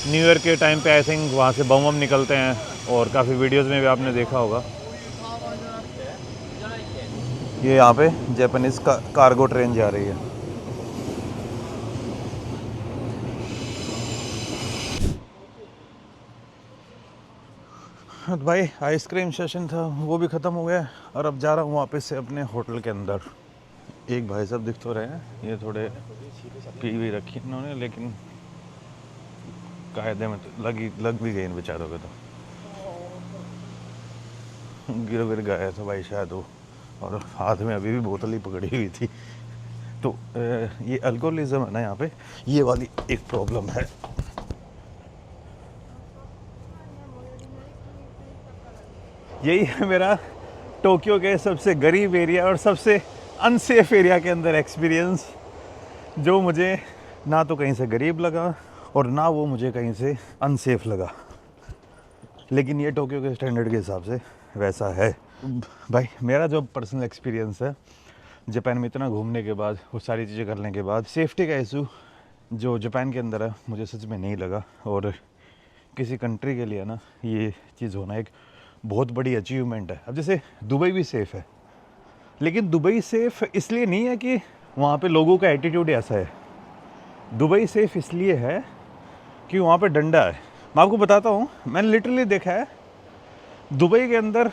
न्यू ईयर के टाइम पे आई थिंक वहाँ से बम निकलते हैं, और काफ़ी वीडियोस में भी आपने देखा होगा। ये यहाँ पे जापानीज़ का कार्गो ट्रेन जा रही है। तो भाई आइसक्रीम सेशन था, वो भी ख़त्म हो गया, और अब जा रहा हूँ वापस से अपने होटल के अंदर। एक भाई साहब दिख तो रहे हैं, ये थोड़े पी भी रखी इन्होंने, लेकिन कायदे में तो लग भी गई इन बेचारों के, तो गिर गए थे भाई शायद वो, और हाथ में अभी भी बोतल ही पकड़ी हुई थी। तो ये अल्कोहलिज्म है ना यहाँ पे, ये वाली एक प्रॉब्लम है। यही है मेरा टोक्यो के सबसे गरीब एरिया और सबसे अनसेफ एरिया के अंदर एक्सपीरियंस, जो मुझे ना तो कहीं से गरीब लगा और ना वो मुझे कहीं से अनसेफ लगा, लेकिन ये टोक्यो के स्टैंडर्ड के हिसाब से वैसा है। भाई मेरा जो पर्सनल एक्सपीरियंस है जापान में इतना घूमने के बाद, वो सारी चीज़ें करने के बाद, सेफ्टी का इशू जो जापान के अंदर है मुझे सच में नहीं लगा। और किसी कंट्री के लिए ना ये चीज़ होना एक बहुत बड़ी अचीवमेंट है। अब जैसे दुबई भी सेफ़ है, लेकिन दुबई सेफ़ इसलिए नहीं है कि वहाँ पे लोगों का एटीट्यूड ऐसा है। दुबई सेफ़ इसलिए है कि वहाँ पे डंडा है। मैं आपको बताता हूँ, मैंने लिटरली देखा है दुबई के अंदर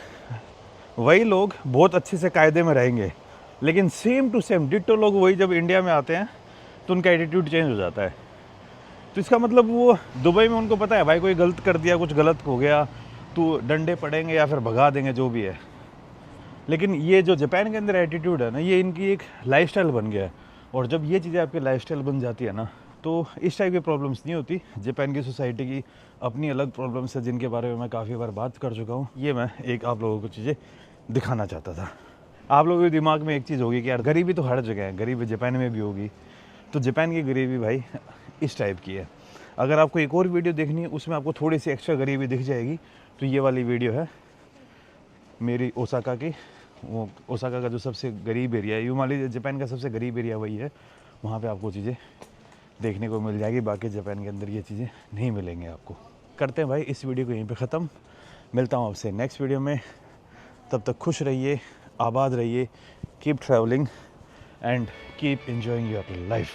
वही लोग बहुत अच्छे से कायदे में रहेंगे, लेकिन सेम टू सेम डिट्टो लोग वही जब इंडिया में आते हैं तो उनका एटीट्यूड चेंज हो जाता है। तो इसका मतलब वो दुबई में उनको पता है भाई कोई गलत कर दिया, कुछ गलत हो गया तो डंडे पड़ेंगे या फिर भगा देंगे, जो भी है। लेकिन ये जो जापान के अंदर एटीट्यूड है ना, ये इनकी एक लाइफस्टाइल बन गया है। और जब ये चीज़ें आपकी लाइफस्टाइल बन जाती है ना, तो इस टाइप की प्रॉब्लम्स नहीं होती। जापान की सोसाइटी की अपनी अलग प्रॉब्लम्स है, जिनके बारे में मैं काफ़ी बार बात कर चुका हूँ। ये मैं एक आप लोगों को चीज़ें दिखाना चाहता था। आप लोगों के दिमाग में एक चीज़ होगी कि यार गरीबी तो हर जगह है, गरीबी जापान में भी होगी। तो जापान की गरीबी भाई इस टाइप की है। अगर आपको एक और वीडियो देखनी है, उसमें आपको थोड़ी सी एक्स्ट्रा गरीबी दिख जाएगी, तो ये वाली वीडियो है मेरी ओसाका की। वो ओसाका का जो सबसे गरीब एरिया है, यूँ मान लीजिए जापान का सबसे गरीब एरिया वही है, वहाँ पे आपको चीज़ें देखने को मिल जाएगी। बाकी जापान के अंदर ये चीज़ें नहीं मिलेंगी आपको। करते हैं भाई इस वीडियो को यहीं पे ख़त्म। मिलता हूँ आपसे नेक्स्ट वीडियो में। तब तक खुश रहिए, आबाद रहिए, keep travelling and keep enjoying your life.